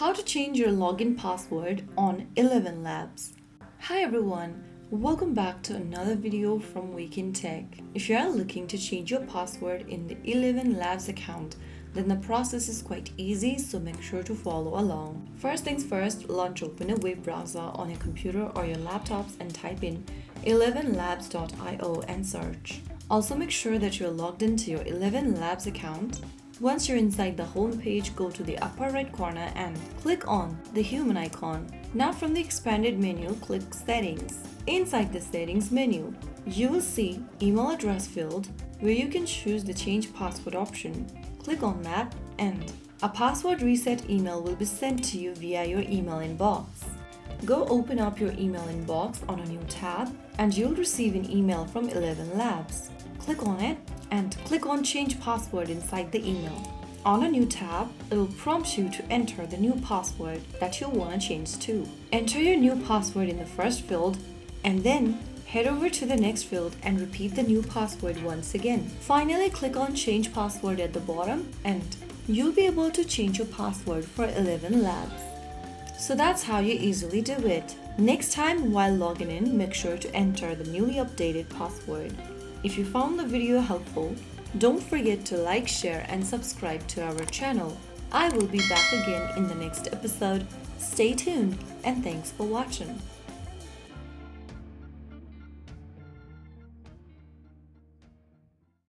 How to change your login password on ElevenLabs. Hi everyone, welcome back to another video from Wake&Tech. If you are looking to change your password in the ElevenLabs account, then the process is quite easy, so make sure to follow along. First things first, launch open a web browser on your computer or your laptops and type in ElevenLabs.io and search. Also make sure that you're logged into your ElevenLabs account. Once you're inside the home page, go to the upper right corner and click on the human icon. Now from the expanded menu, click Settings. Inside the Settings menu, you will see Email Address field where you can choose the Change Password option. Click on that and a password reset email will be sent to you via your email inbox. Go open up your email inbox on a new tab and you'll receive an email from ElevenLabs. Click on it and click on Change Password inside the email. On a new tab, it will prompt you to enter the new password that you want to change to. Enter your new password in the first field and then head over to the next field and repeat the new password once again. Finally, click on Change Password at the bottom and you'll be able to change your password for ElevenLabs. So that's how you easily do it. Next time while logging in, make sure to enter the newly updated password. If you found the video helpful, don't forget to like, share and subscribe to our channel. I will be back again in the next episode. Stay tuned and thanks for watching.